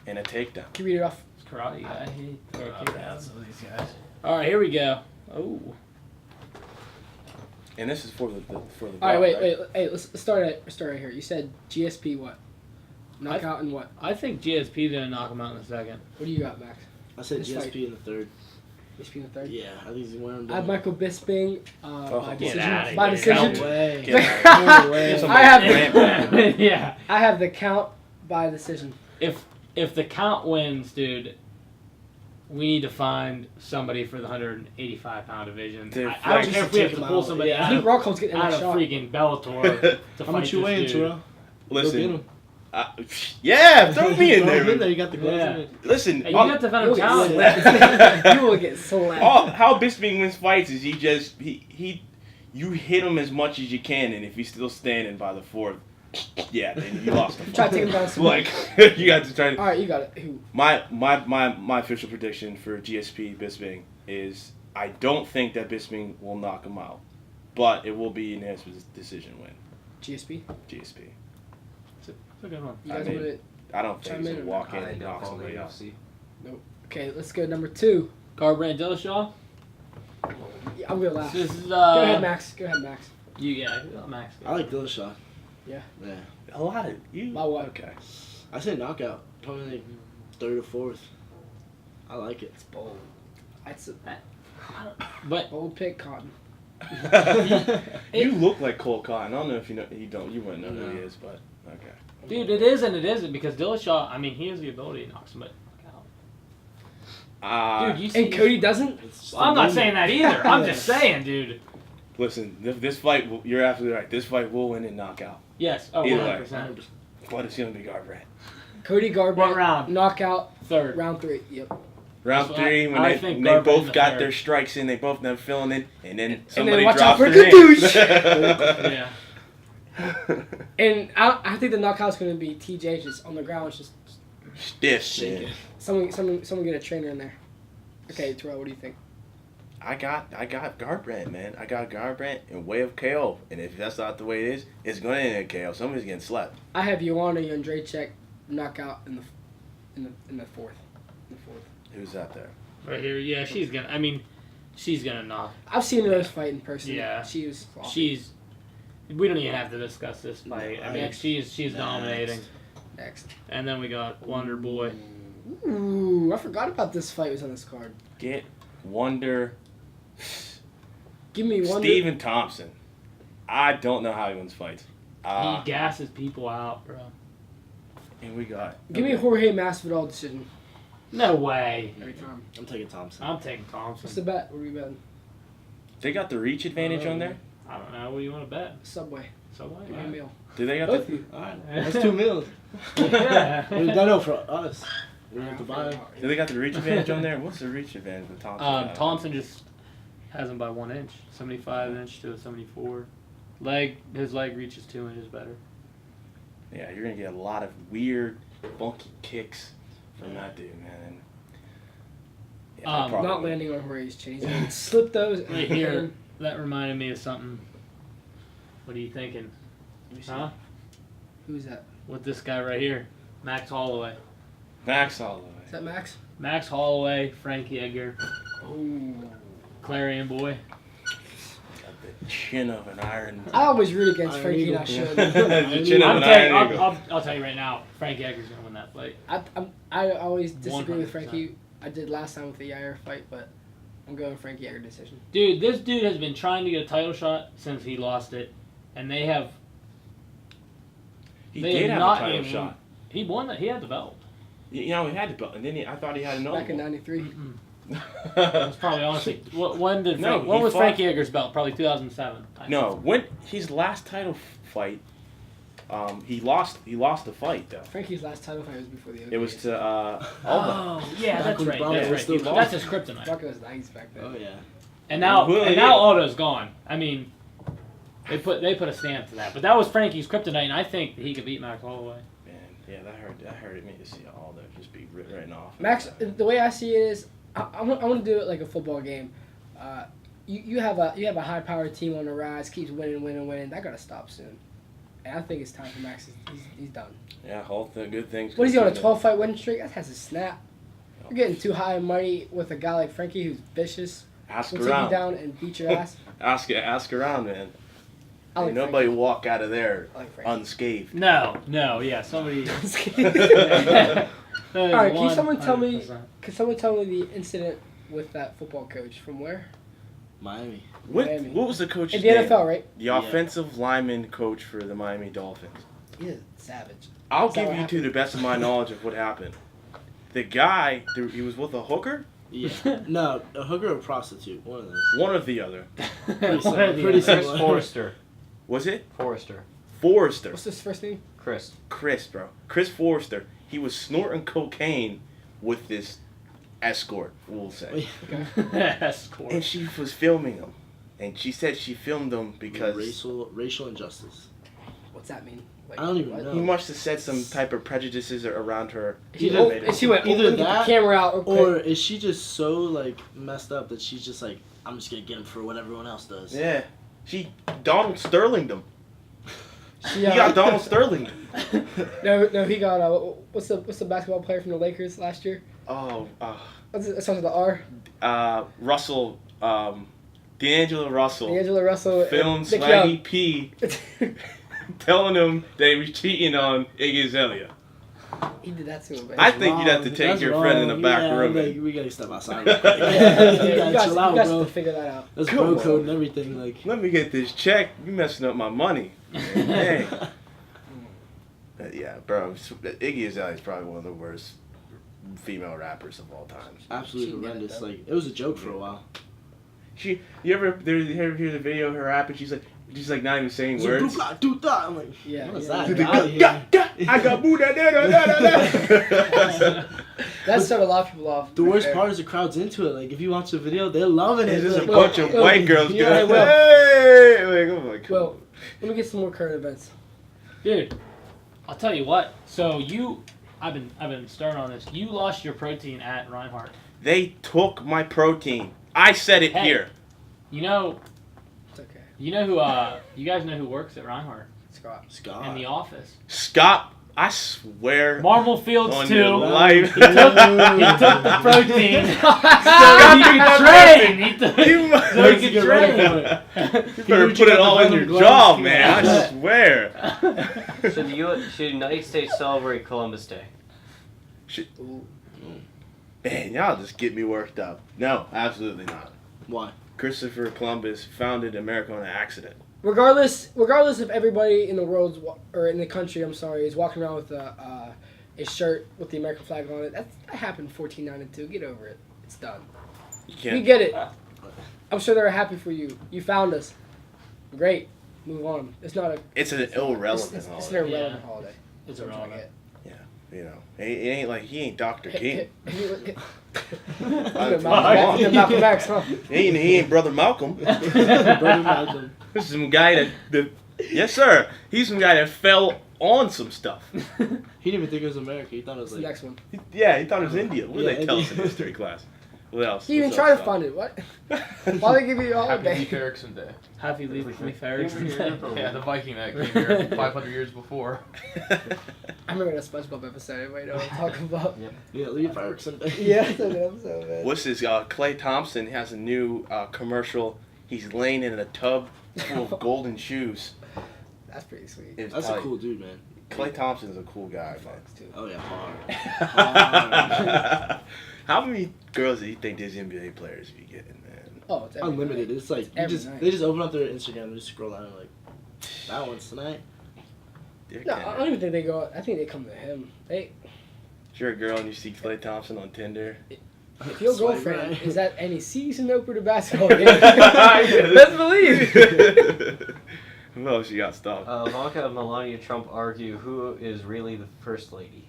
and a takedown. Can you read it off? it's karate guy. He throw a Oh, kick yeah, out. some of these guys. All right, here we go. Oh, And this is for the All right, belt, wait. Hey, let's start right here. You said GSP what? Knockout and what? I think GSP's gonna knock him out in the second. What do you got, Max? I said This GSP in the third. GSP in the third? Yeah, I think he's wearing him I have down. Michael Bisping Oh, by get decision. outta By here. decision. No way. Get No way. Some I have ramp. yeah. I have the count by decision. If the count wins, dude, we need to find somebody for the 185-pound division. Dude, I don't just care if to we have take to him pull out, somebody yeah. I out think of, Rockhold's getting out a of shot. freaking Bellator to How fight much you this weighing, dude. Terrell? Go get Listen, him. yeah, throw me in Throw him in there. there. You got the gloves Yeah. in it. Listen, Hey, you all, got to defend You'll him get count. slapped. You will get slapped. how Bisping wins fights is you hit him as much as you can, and if he's still standing by the 4th, yeah, then you lost the fight. Try to take him down some Like you got to try to. All right, you got it. Who? My official prediction for GSP Bisping is I don't think that Bisping will knock him out, but it will be an unanimous decision win. GSP. GSP. It's a good one. You I guys mean, want it? I don't think Chime he's in gonna or walk in I and don't knock follow the somebody out. UFC. Okay, let's go number 2. Garbrandt Dillashaw. Yeah, I'm gonna laugh. This is Go ahead, Max. Go ahead, Max. Max. I like Dillashaw. Yeah. Yeah. A lot of you. By what? Okay. I say knockout. Probably like 3rd or 4th. I like it. It's bold. It's a But bold pick, Cotton. You look like Cole Cotton. I don't know if you know. You wouldn't know who he No. is, but okay. dude, it is and it isn't because Dillashaw. I mean, he has the ability to knock somebody out. Dude, you see? And Cody doesn't. It's just Well, I'm the not movement. saying that either. I'm just saying, dude. Listen, this fight, you're absolutely right. This fight will win in knockout. Yes. Oh, Either way. 100%. But it's gonna be Garbrandt. Cody Garbrandt. What round? Knockout. Third. Round 3. Yep. Round So 3, when I they think they Garbrandt in both the got third. their strikes in, they both them filling in, and then then somebody watch out drops for their name. Yeah. And I think the knockout's gonna be TJ just on the ground, just Stiff, Shake man. it. someone get a trainer in there. Okay, Terrell, what do you think? I got Garbrandt, man. I got Garbrandt in way of KO, and if that's not the way it is, it's going to end in KO. Somebody's getting slapped. I have Joanna Jędrzejczyk knockout in the 4th. Who's that there? Right here. Yeah, she's gonna. I mean, she's gonna knock. I've seen Rose fight in person. Yeah. She was. sloppy. She's. We don't even have to discuss this fight. I mean, Next. she's Next. dominating. next. And then we got Wonder Boy. Ooh, I forgot about this fight was on this card. Get Wonder. Give me one. Steven Thompson. I don't know how he wins fights. He gasses people out, bro. And we got. Give me Jorge Masvidal decision No way. every time. I'm taking Thompson. I'm taking What's the Thompson. bet? What are we betting? They got the reach advantage on there. I don't know. What do you want to bet? Subway. Subway? Give me a meal. Do they got Both of the? you. Alright, that's 2 meals. Yeah. No, for us. We have to buy it. Do they got the reach advantage on there? What's the reach advantage with Thompson? Thompson just has him by 1 inch. 75 inch to a 74. His leg reaches 2 inches better. Yeah, you're gonna get a lot of weird, funky kicks from that dude, man. Yeah, Not Not landing on Jorge's chin. He's gonna slip those. Right here. That reminded me of something. What are you thinking? Huh? Who's that? With this guy right here. Max Holloway. Max Holloway. Is that Max? Max Holloway, Frankie Edgar, Oh. Clarion Boy. Got the chin of an iron. I always root against Iron Frankie, and Eagle. I should. The chin of an iron eagle. I'll tell you right now, Frankie Edgar's going to win that fight. I always disagree with 100%. Frankie. I did last time with the Yair fight, but I'm going Frankie Edgar decision. Dude, this dude has been trying to get a title shot since he lost it, and they have... He they did have a not title even- shot. He won that. He had the belt. You know, he had the belt, and then I thought he had another Back in one. '93. That's probably honestly... When did No, when he was fought- Frankie Edgar's belt? Probably 2007. No, when his last title fight, he lost the fight though. Frankie's last title fight was before the OKs. It was to Alba. Oh, yeah, that's when right. Bronco That's was right. still He- That's his kryptonite. Bronco was nice back then. Oh, yeah. And now Well, yeah. Aldo's gone. I mean, They put a stamp to that. But that was Frankie's kryptonite, and I think that he could beat Max Holloway. Man, yeah, that hurt me to see all that just be written off. Max, the way I see it is, I want to do it like a football game. You have a high powered team on the rise, keeps winning. That gotta stop soon. And I think it's time for Max. He's done. Yeah, good things. What is he on a 12-fight winning streak? That has a snap. You're getting too high and money with a guy like Frankie who's vicious. Ask Will take around. you down and beat your ass. Ask around, man. I like Ain't nobody Frankie. walk out of there I like Frankie. unscathed. No, yeah, somebody. All right, can someone tell me the incident with that football coach from where? Miami. Miami. What was the coach's In the name? NFL, right? The offensive lineman coach for the Miami Dolphins. He's a savage. I'll Is that give what you to the best of my knowledge of what happened. The guy, he was with a hooker? Yeah. No, a hooker or a prostitute. One of those. One or the other. Pretty similar. Pretty Chris similar. Forrester. Was it? Forrester. Forrester. What's his first name? Chris. Chris, bro. Chris Forrester. He was snorting cocaine with this escort, we'll say. Escort. And she was filming him. And she said she filmed him because racial injustice. What's that mean? Like, I don't even what? know. he must have said some type of prejudices around her. She Either- and she went, either either get that the camera out, Or is she just so like messed up that she's just like, I'm just gonna get him for what everyone else does? Yeah. She Donald Sterlinged him. she, He got Donald Sterling. No, he got what's the basketball player from the Lakers last year? Oh, What's it? It starts with the R. Russell, D'Angelo Russell. D'Angelo Russell. Filmed Nick Swaggy P telling him that he was cheating on Iggy Azalea. He did that to him, man. I think you'd have to Wrong. take That's your friend in the wrong. back Yeah, room. like, and- we gotta step outside. Yeah, You you gotta chill out, got bro. to figure that out. That's Come bro on. code and everything. Like, Let me get this check. You messing up my money. Hey. Yeah, bro. Iggy Azalea is probably one of the worst female rappers of all time. absolutely She did it, horrendous. though. Like, it was a joke for a while. You ever hear the video of her rapping? She's like not even saying words. Do that. I'm like, Yeah, what is yeah. that? The Get outta here. I got boo da da da da da. That started a lot of people off. The worst There. part is the crowd's into it. Like, if you watch the video, they're loving it. It's just a Like, bunch of white girls yeah, going, well. hey! Like, oh my god. Well, let me get some more current events. Dude, I'll tell you what. So I've been starting on this. You lost your protein at Reinhardt. They took my protein. I said it Hey. here. You know It's okay. who? You guys know who works at Reinhardt Scott. in the office? Scott, I swear Marble Fields on 2. your life. He took the protein Scott, so he you could got train. He took You so he could get ready train. for it. You better put it all in your jaw, man. I swear. Should the United States celebrate Columbus Day? Man, y'all just get me worked up. No, absolutely not. Why? Christopher Columbus founded America on an accident. Regardless if everybody in the world or in the country, I'm sorry, is walking around with a shirt with the American flag on it, that happened in 1492. Get over it. It's done. You We can't. get it. I'm sure they're happy for you. You found us. Great. Move on. It's not a. It's an irrelevant It's an holiday. irrelevant Yeah. holiday. It's That's what I irrelevant. You know, it ain't like he ain't Dr. King. get. Malcolm Malcolm X, huh? He ain't Brother Malcolm. Brother Malcolm. This is some guy that yes sir. He's some guy that fell on some stuff. He didn't even think it was America. He thought it was What's the like. next one? Yeah, he thought it was India. What did Yeah, they tell us in India. history class? What else? He even What's tried up, to find it. What? Why they give you all Happy day? Leif Erikson Day. Happy Leif Erikson. Yeah, the Viking that came here 500 years before. I remember that SpongeBob episode. Everybody know what I'm talking about. Yeah, Leif Erikson. Yeah, that's a good episode, man. What's this? Clay Thompson has a new commercial. He's laying in a tub full of golden shoes. That's pretty sweet. It's That's a tight. cool dude, man. Clay Thompson's a cool guy, Fox, too. Oh yeah, hard. man. How many girls do you think these NBA players be getting, man? Oh, it's every Unlimited. night. It's like Every night. they just open up their Instagram and just scroll down and like, that one's tonight. They're No, kinda- I don't even think they go. I think they come to him. If If you're a girl and you see Clay Thompson on Tinder. your Swipe girlfriend right. is at any season opener basketball game, best believe. Who else you got stopped? Ivanka and Melania Trump argue who is really the first lady.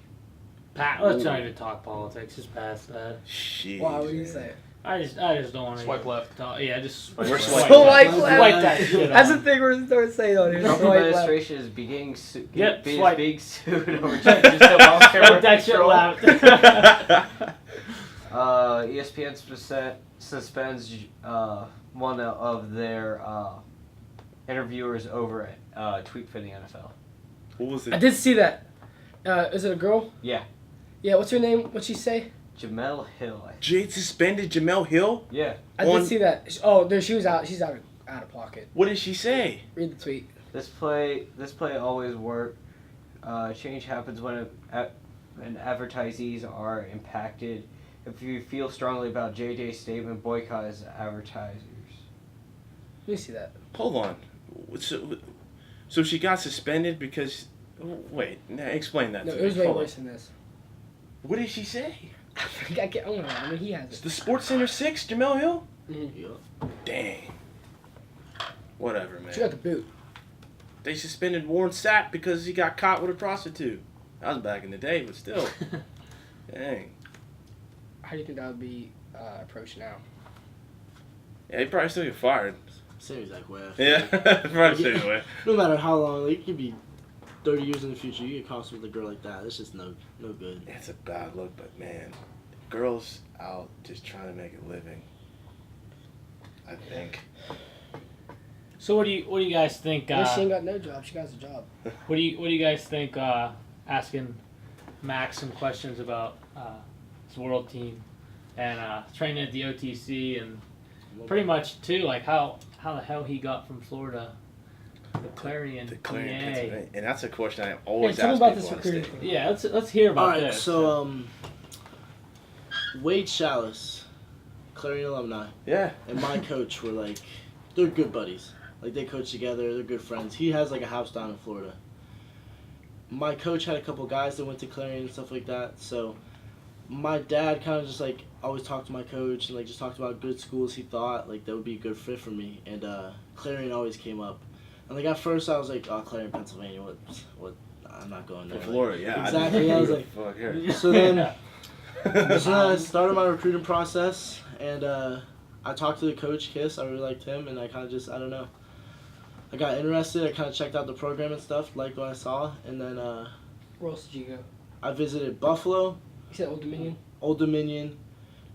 Let's not even talk politics. Just pass that. Shit. Why? What do you say? I just don't want to Swipe left. Yeah, just We're swipe swiping. Swipe left. left. Swipe that shit. That's on. the thing we're starting saying on here. Trump Swipe left. administration is being Yep, being swipe. being sued over changes to welfare Swipe that shit control. left. ESPN suspends one of their interviewers over a tweet for the NFL. What was I it? did see that. Is it a girl? Yeah. Yeah, what's her name? What'd she say? Jamel Hill. Jade suspended Jamel Hill? Yeah. I On- did see that. Oh, there she was out. She's out of pocket. What did she say? Read the tweet. This play always works. Change happens when advertisees are impacted. If you feel strongly about JJ's statement, boycott as advertisers. Let me see that. Hold on. So she got suspended because... Wait, now explain that No, to it me. was way Hold on. worse than this. What did she say? I don't know. I mean, he has It's it. the Sports Center 6, Jamel Hill? Yeah. Dang. Whatever, man. She got the boot. They suspended Warren Sapp because he got caught with a prostitute. That was back in the day, but still. Dang. How do you think that would be approached now? Yeah, he probably still get fired. Same exact way. Yeah, probably same way. No matter how long, like, it could be 30 years in the future, you get caught with a girl like that. It's just no good. It's a bad look, but man, girls out just trying to make a living. I think. So what do you guys think? Well, she ain't got no job. She got a job. What do you guys think? Asking Max some questions about his world team and training at the OTC and pretty much too like how the hell he got from Florida to Clarion, The Clarion, PA. Pennsylvania. And that's a question I Hey, always tell me ask about people this on recruiting stage. thing. Yeah, let's hear about Alright, this. so Wade Chalice, Clarion alumni, Yeah. and my coach were like, they're good buddies. Like, they coach together, they're good friends. He has like a house down in Florida. My coach had a couple guys that went to Clarion and stuff like that, so my dad kind of just like always talked to my coach and like just talked about good schools he thought like that would be a good fit for me, and Clarion always came up. And like at first I was like, oh, Clarion, Pennsylvania, what? I'm not going there. For Florida, yeah. Exactly. I was like, fuck here. so then I started my recruiting process, and I talked to the coach, Kiss. I really liked him, and I kind of just, I don't know. I got interested. I kind of checked out the program and stuff, liked what I saw, and then Where else did you go? I visited Buffalo, You said Old Dominion? Old Dominion,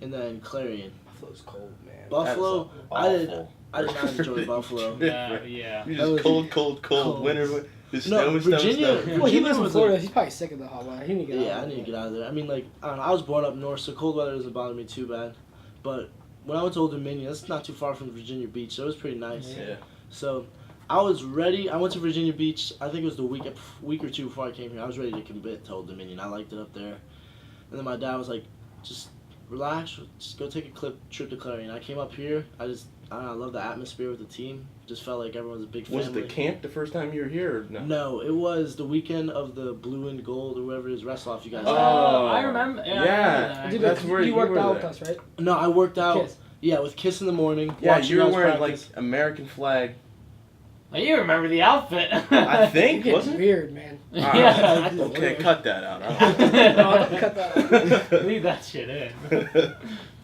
and then Clarion. Buffalo's cold, man. Buffalo, I did not enjoy Buffalo. Yeah. You That was- just cold. Winter, just No, Virginia- Well, he Virginia lives in was Florida. a- He's probably sick of the hot weather. He need to get out. Yeah, I need to get out of there. I mean, like, I don't know. I was born up north, so cold weather doesn't bother me too bad. But when I went to Old Dominion, that's not too far from Virginia Beach, so it was pretty nice. Yeah. So I was ready. I went to Virginia Beach. I think it was the week or two before I came here. I was ready to commit to Old Dominion. I liked it up there. And then my dad was like, just relax. Just go take a trip to Clarion. I came up here. I don't know, I love the atmosphere with the team. Just felt like everyone was a big family. Was it the camp the first time you were here or no? No, it was the weekend of the Blue and Gold or whatever it is wrestle-off you guys had. Oh, I remember. Yeah. I yeah. remember that. Dude, That's where you you worked were out there. with us, right? No, I worked out. Kiss. Yeah, with Kiss in the morning. Yeah, watch you were guys wearing practice. like American flag. Well, you remember the outfit. I think, You're wasn't getting it? weird, man. Yeah. Okay, cut that out. I No, don't cut that out. Leave that shit in. don't-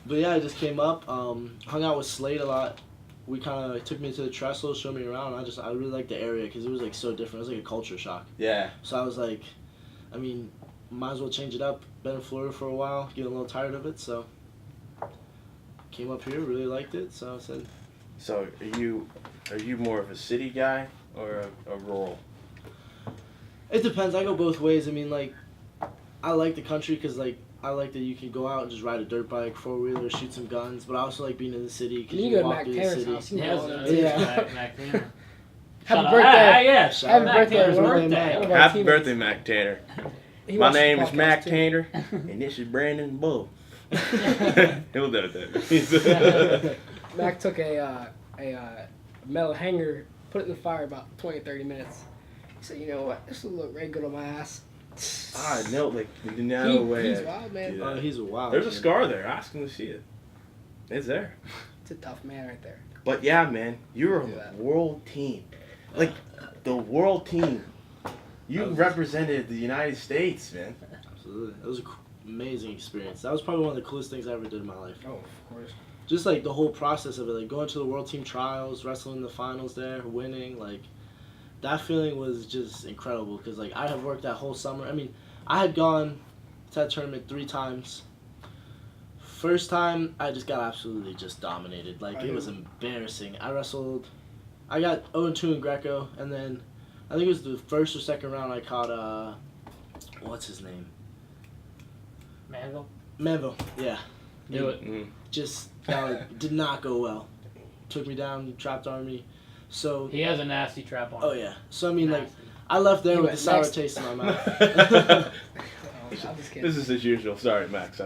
But yeah, I just came up, hung out with Slade a lot. We kind of took me to the trestle, showed me around. I really liked the area because it was like so different. It was like a culture shock. yeah. So I was like, I mean, might as well change it up. Been in Florida for a while, getting a little tired of it. So came up here, really liked it. So I said, So are you more of a city guy or a rural? it depends. I go both ways. I mean, like, I like the country because like I like that you can go out and just ride a dirt bike, 4-wheeler, shoot some guns. But I also like being in the city because You you go can to walk Mac through the Tanner's city. house. You know Yeah, all that. that's Yeah. Mac Tanner. Happy Shout out- birthday. Yeah, Shout Happy out. birthday. Tanner's One of our- birthday. one of our Happy teammates. birthday, Mac Tanner. He My watched the name is podcast, Mac too. Tanner, and this is Brandon Bull. He'll know what that means. Mac took a metal hanger, put it in the fire about 20-30 minutes. He said, you know what, this will look very good on my ass. Ah, no, like no way. He's wild, man. Yeah. Oh, he's a wild. There's a man. scar there. Ask him to see it. It's there. It's a tough man right there. But yeah, man, you were on Yeah. the world team. Like the world team. You That was- represented the United States, man. Absolutely. It was an amazing experience. That was probably one of the coolest things I ever did in my life. Oh, of course. just like the whole process of it, like going to the World Team Trials, wrestling in the finals there, winning, like that feeling was just incredible because like I had worked that whole summer. I mean, I had gone to that tournament 3 times. First time, I just got absolutely just dominated. Like, it was embarrassing. I got 0-2 in Greco, and then I think it was the first or second round I caught, what's his name? Manville, yeah. Do it. Just, did not go well. Took me down, trapped army. So He has a nasty trap on him. oh yeah. So I mean, like, Nasty. I left there He with a went sour next. taste in my mouth. I'm just kidding. This is as usual. Sorry, Max.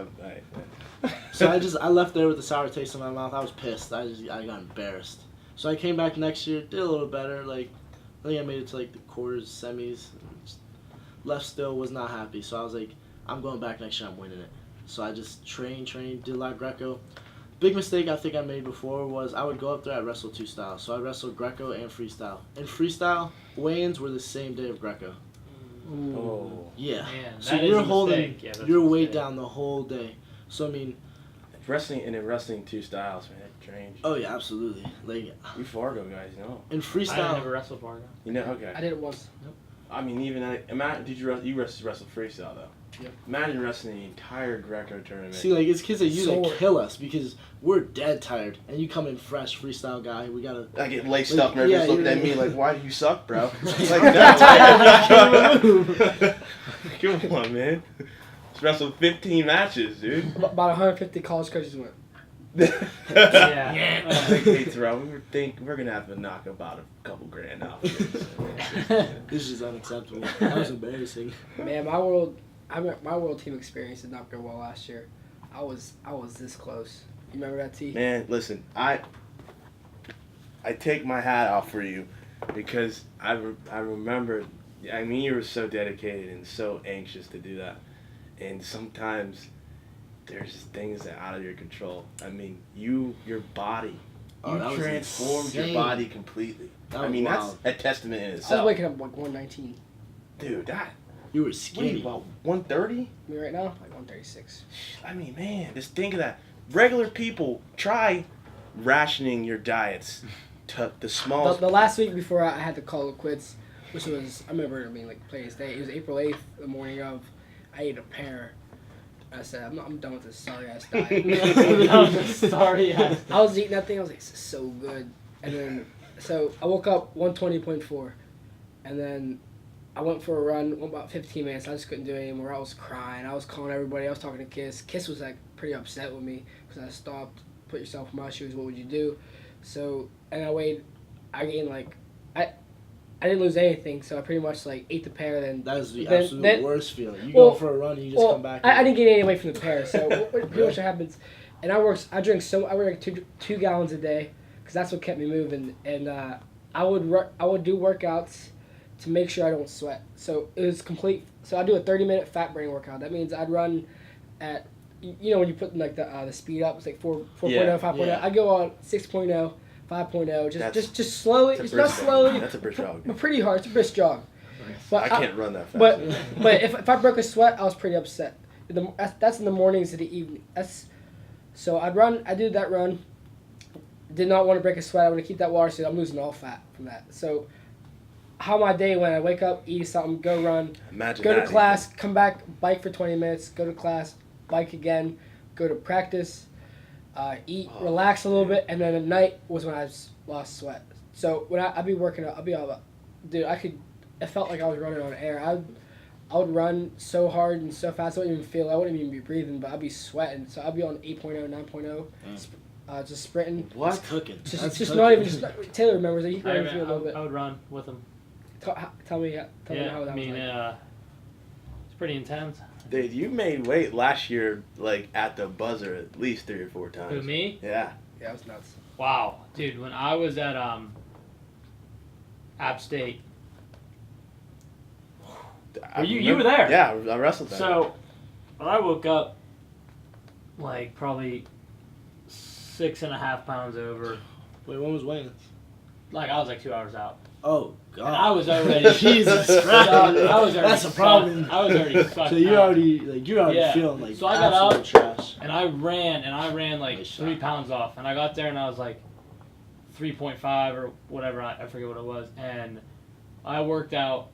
So I left there with a sour taste in my mouth. I was pissed. I got embarrassed. So I came back next year, did a little better. Like, I think I made it to like the quarters, semis. Just left still, was not happy. So I was like, I'm going back next year. I'm winning it. So I just trained, did a lot of Greco. Big mistake I think I made before was I would go up there, I'd wrestle 2 styles. So I wrestled Greco and freestyle. In freestyle, weigh-ins were the same day of Greco. Oh. Yeah. Man, So that is you're a holding mistake. Yeah, that's your a weight mistake. down the whole day. So I mean, Wrestling 2 styles, man. Strange. oh yeah, absolutely. Like We Fargo guys, know. in I freestyle, never wrestled Fargo. You know, okay. I did it once. I mean, even imagine you wrestle freestyle though. Yeah. Imagine wrestling the entire Greco tournament. see, like it's kids that you that Sore. kill us because we're dead tired, and you come in fresh freestall guy. We gotta. I get laced Like, up, and everybody's yeah, looking at you're- me like, "Why do you suck, bro?" Like, tired, come on, man. Just wrestled 15 matches, dude. About 150 college coaches went. Yeah. Hey, Terrell, we're gonna have to knock about a couple grand out. This is unacceptable. That was embarrassing. Man, my world team experience did not go well last year. I was this close. You remember that, T? Man, listen, I take my hat off for you because I remember. I mean, you were so dedicated and so anxious to do that, and sometimes there's things that are out of your control. I mean, your body, Oh, that you was transformed your insane. body completely. That I was mean, wild. that's a testament in I was itself. waking up like 119. Dude, that You were what are skinny. you, about 130? Me right now, like 136. I mean, man, just think of that. Regular people try rationing your diets to the smallest. The last week before I had to call it quits, which was, I remember it being like Players Day. It was April 8th, the morning of. I ate a pear. I said, I'm done with this sorry ass diet. Sorry. I was eating that thing. I was like, this is so good. And then, so I woke up 120.4, and then I went for a run. Went about 15 minutes. I just couldn't do it anymore. I was crying. I was calling everybody. I was talking to Kiss. Kiss was like pretty upset with me because I stopped. Put yourself in my shoes. What would you do? So, and I gained like, I didn't lose anything. So I pretty much like ate the pear. Then That is the Then- absolute then- worst feeling. You Well- go for a run and you just come back. I didn't get any away from the pear. So pretty much what happens, and I drink like 2 gallons a day because that's what kept me moving. And I would do workouts to make sure I don't sweat. So it was complete. So I do a 30-minute fat burning workout. That means I'd run at, you know, when you put like the speed up, it's like 4.0, 5.0. Yeah. I go on 6.0, 5.0, That's- just slowly, That's a just not brisk slowly, jog. That's a brisk jog. but pretty hard. It's a brisk jog. But I can't run that fast. but if I broke a sweat, I was pretty upset. That's in the mornings to the evening. So I did that run. Did not want to break a sweat. I want to keep that water, so I'm losing all fat from that. So how my day went, I wake up, eat something, go run, Imagine go to that. class, come back, bike for 20 minutes, go to class, bike again, go to practice, eat, relax a little bit, and then at night was when I lost sweat. So when I'd be working out, I'd be all about, dude, it felt like I was running on air. I would run so hard and so fast, I wouldn't even feel, I wouldn't even be breathing, but I'd be sweating. So I'd be on 8.0, 9.0, just sprinting. That's cooking. Just That's cooking. Not even, Taylor remembers, he ran through a little bit. I would run with him. Tell me how that I mean, was like. it's pretty intense. Dude, you made weight last year, like at the buzzer, at least 3 or 4 times. Who, me? Yeah. Yeah, it was nuts. Wow, dude, when I was at App State, you were there. Yeah, I wrestled there. so when I woke up, like probably 6.5 pounds over, Wait, when was Wayne? like I was like 2 hours out. Oh, God. And I was already Jesus Christ. I was already That's a problem. sucked. I was already sucked. So you're out. already Yeah. feeling like So I got absolute trash. And I ran like Nice 3 shot. pounds off. And I got there and I was like 3.5 or whatever. I forget what it was. And I worked out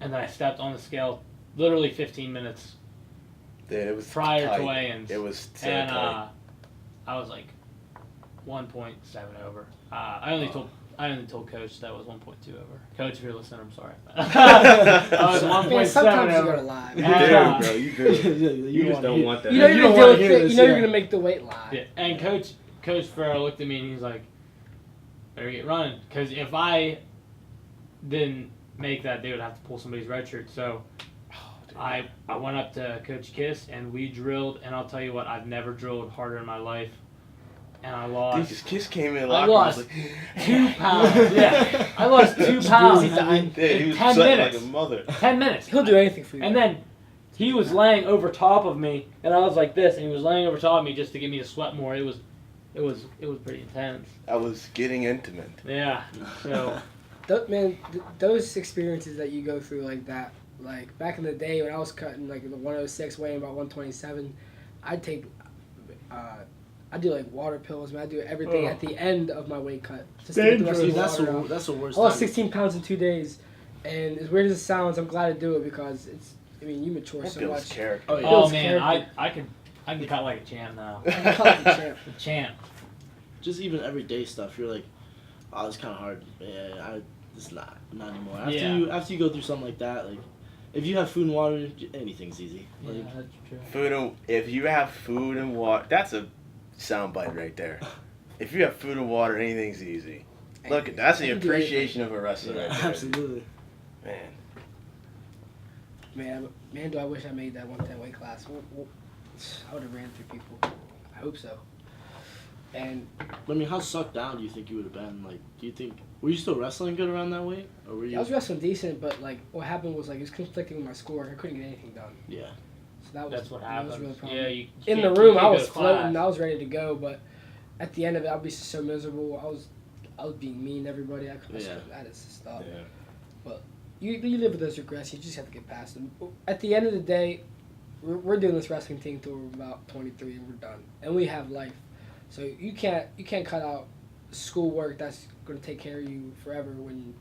and then I stepped on the scale literally 15 minutes Dude, it was prior tight. to weigh-ins. It was so And tight. I was like 1.7 over. I only told Coach that was 1.2 over. Coach, if you're listening, I'm sorry. I was 1.7 Man, sometimes you over. gotta lie. You And, do, bro. You do. You just don't want that. You know You you're don't gonna wanna deal hear with it. this, You know you're yeah. gonna make the weight lie. Yeah, and Coach Farrell looked at me and he's like, "Better get running, because if I didn't make that, they would have to pull somebody's red shirt." So I went up to Coach Kiss and we drilled, and I'll tell you what, I've never drilled harder in my life, and I Dude, lost this Kiss came in I locker room, lost was like, 2 pounds. Yeah, I lost 2 pounds He's dying. Dude, he in was 10 sweating minutes. like a mother. 10 minutes. He'll do anything for you. And then he was laying over top of me, and I was like this, and he was laying over top of me just to get me to sweat more. It was pretty intense. I was getting intimate. Yeah. So those experiences that you go through like that, like back in the day when I was cutting like the 106, weighing about 127, I'd take, I do like water pills, man. I do everything at the end of my weight cut. Just to get the rest of Dude, the that's water out. the worst. I lost time. 16 pounds in 2 days, and as weird as it sounds, I'm glad to do it because it's. I mean, you mature That so builds much. character. Oh, yeah. oh Builds man, character. I can cut like a champ now. I can cut like a champ. A champ. Just even everyday stuff. You're like, oh, it's kind of hard. Yeah, it's not anymore. After you go through something like that, like if you have food and water, anything's easy. Yeah, Like, that's true. If you have food and water, that's a soundbite right there. If you have food and water, anything's easy. Look, that's the appreciation of a wrestler right there. absolutely. Man. Man, do I wish I made that 110 weight class. I would have ran through people. I hope so. And I mean, how sucked down do you think you would have been? Like, do you think were you still wrestling good around that weight, or were you? I was wrestling decent, but like what happened was like it was conflicting with my score. I couldn't get anything done. Yeah. So that was That's what that was happens. really a problem. Yeah, you In the can't- room, you I can't was go to floating. class. I was ready to go, but at the end of it, I'd be so miserable. I was being mean to everybody. I had to stop. Yeah. But you live with those regrets. You just have to get past them. At the end of the day, we're doing this wrestling thing till we're about 23 and we're done, and we have life. So you can't cut out schoolwork that's going to take care of you forever when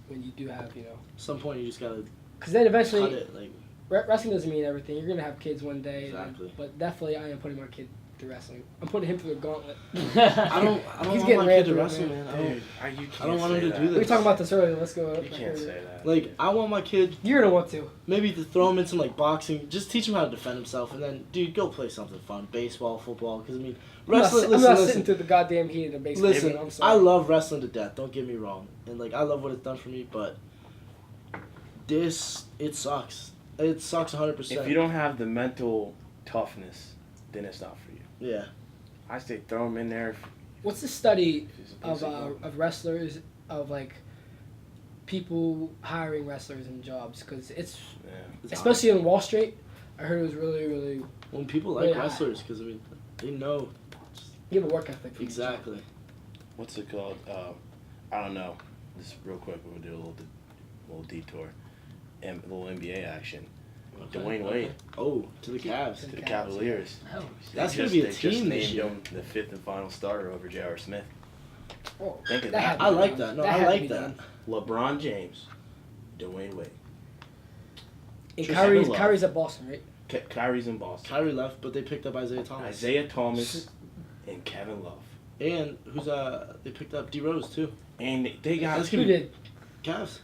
you do have At some point, you just gotta because then cut eventually it. Like, wrestling doesn't mean everything. You're gonna have kids one day, Exactly. but definitely I am putting my kid through wrestling. I'm putting him through the gauntlet. I don't He's want getting my ran kid to through it, wrestle, man. man. Dude, you I can't don't want him say to that. do We were this. talking about this earlier. Let's go. You can't say that. Like, I want my kid You're gonna want to. maybe to throw him in some like boxing, just teach him how to defend himself, and then dude, go play something fun, baseball, football. Because I mean, wrestling. I'm not sitting Listen, through the goddamn heat in the basement. listen. I'm I sorry. love wrestling to death. Don't get me wrong, and like I love what it's done for me, but it sucks. It sucks 100%. If you don't have the mental toughness, then it's not for you. Yeah. I say throw him in there. What's the study If he's a pussy. of wrestlers of like people hiring wrestlers in jobs? Because it's Yeah. It's especially on Wall Street. I heard it was really, really. when people like really high. wrestlers, because I mean, they know You have a work ethic. For the exactly. What's it called? I don't know. Just real quick, we'll do a little detour. And a little NBA action. Dwayne Wade Oh, to the Cavs. to the Cavaliers. Oh, That's They gonna be a just team this named year. him the 5th and final starter over J.R. Smith. Oh, Think of that had that. to I be like done. that. No, had I to like be that. done. LeBron James, Dwayne Wade. And Just Kyrie's love. Kyrie's at Boston, right? Kyrie's in Boston. Kyrie left, but they picked up Isaiah Thomas. Isaiah Thomas and Kevin Love. And who's they picked up D Rose too. And they got That's Who gonna be did? Cavs.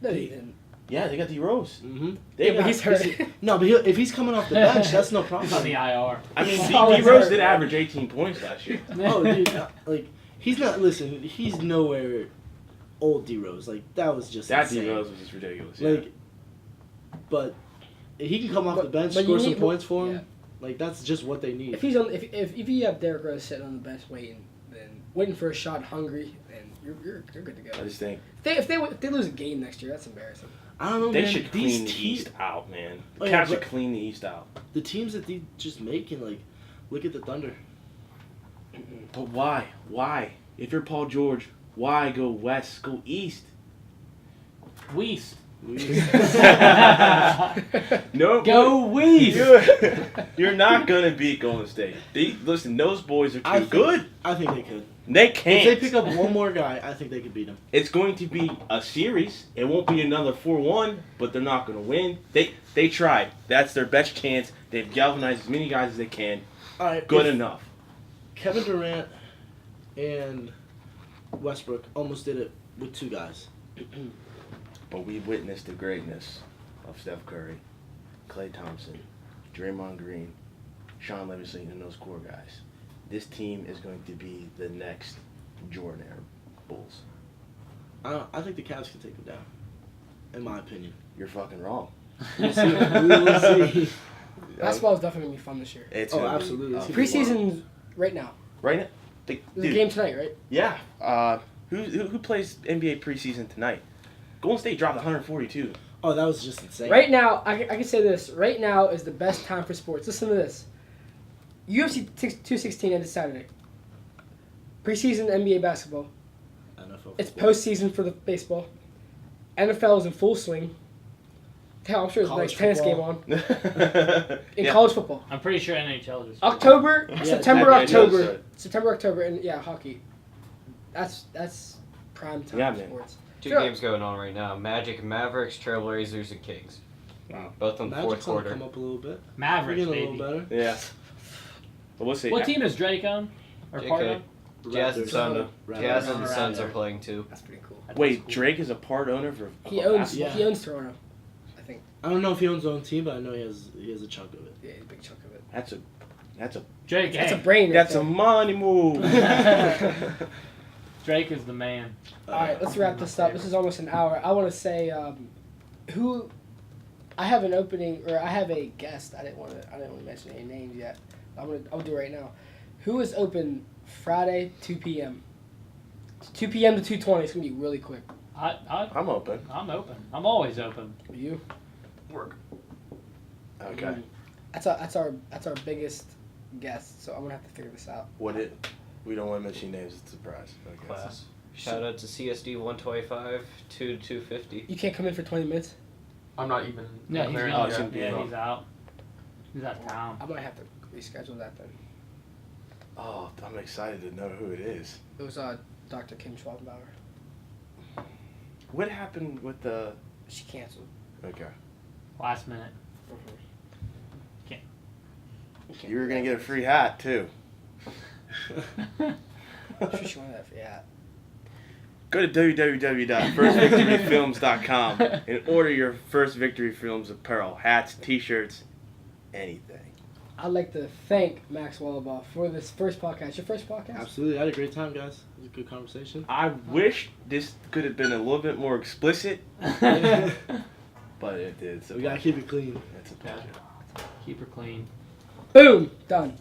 No, he didn't. yeah, they got D Rose. Mm-hmm. They Yeah, but got, he's hurt. No, but if he's coming off the bench, that's no He's on the problem. IR. I mean, He's always D Rose hurt. did average 18 points last year. Oh, dude, like he's not. Listen, he's nowhere old D Rose. Like that was just That insane. D Rose was just ridiculous. Yeah. Like, but he can come off But- the bench, but score you some need- points for him. yeah. Like that's just what they need. If he's on, if you have Derrick Rose sitting on the bench waiting for a shot, hungry, then you're good to go. I just think If they lose a game next year, that's embarrassing. I don't know, they man. should These clean the teams, East out, man. The Oh, yeah, Cavs should but- clean the East out. the teams that they just making, like, look at the Thunder. But why? Why? If you're Paul George, why go west? Go east. Weast. No, Go Weast. You're not gonna beat Golden State. Listen, those boys are too good. I think they could. They can't. If they pick up one more guy, I think they could beat him. It's going to be a series. It won't be another 4-1, but they're not going to win. They tried. That's their best chance. They've galvanized as many guys as they can. All right, Good enough. Kevin Durant and Westbrook almost did it with 2 guys. But we witnessed the greatness of Steph Curry, Klay Thompson, Draymond Green, Sean Livingston, and those core guys. This team is going to be the next Jordan era Bulls. I think the Cavs can take them down, in my opinion. You're fucking wrong. We'll see. We will see. Basketball is definitely going to be fun this year. It's Oh, gonna be absolutely. a It's gonna be Preseason right now. Right now? There's a Dude, game tonight, right? yeah. Who plays NBA preseason tonight? Golden State dropped 142. Oh, that was just insane. Right now, I can say this. Right now is the best time for sports. Listen to this. UFC 216 ended Saturday. Preseason NBA basketball. NFL It's football. postseason for the baseball. NFL is in full swing. Hell, I'm sure there's a nice College tennis game football. on. In Yeah. college football. I'm pretty sure NHL just. October, Yeah, September, yeah, October. September, October, and yeah, hockey. That's prime time Yeah, for man. sports. 2 Sure. games going on right now. Magic, Mavericks, Trailblazers, and Kings. Wow. Both in the Magic's fourth gonna quarter. come up a little bit. We're Mavericks, getting a baby. little better. Yeah. But we'll see. What team is Drake on? Or part JK. of? Jazz and Raptors. Suns. Raptors. Jazz and Around Suns there. are playing too. That's pretty cool. Wait, Drake is a part owner for. He owns Yeah. he owns Toronto, I think. I don't know if he owns his own team, but I know he has a chunk of it. Yeah, a big chunk of it. That's a Drake. That's a Hey, brain. that's a right money move. Drake is the man. there. All right, let's wrap this up. This is almost an hour. I want to say who. I have an opening, or I have a guest. I didn't want to mention any names yet. I'll do it right now. Who is open Friday 2 p.m. 2 p.m. to 2:20. It's gonna be really quick. I'm open. I'm open. I'm always open. For you. Work. Okay. That's our biggest guest. So I'm gonna have to figure this out. We don't want to mention names. It's a surprise. Okay. Class. Shout out to CSD 125, 2 to 250. You can't come in for 20 minutes. I'm not even. No, he's clearing gone. yet. shouldn't be Yeah, in. he's out. He's out of town. I might have to reschedule that then. Oh, I'm excited to know who it is. It was Dr. Kim Schwabenbauer. What happened with the? She canceled. Okay. Last minute. You were gonna get a free hat too. I'm sure she wanted that for yeah. Go to www.firstvictoryfilms.com and order your First Victory Films apparel, hats, t-shirts, anything. I'd like to thank Max Wohlabaugh for this first podcast. Your first podcast? Absolutely. I had a great time, guys. It was a good conversation. I wish this could have been a little bit more explicit, but it did. We gotta keep it clean. It's a pleasure. Keep her clean. Boom! Done.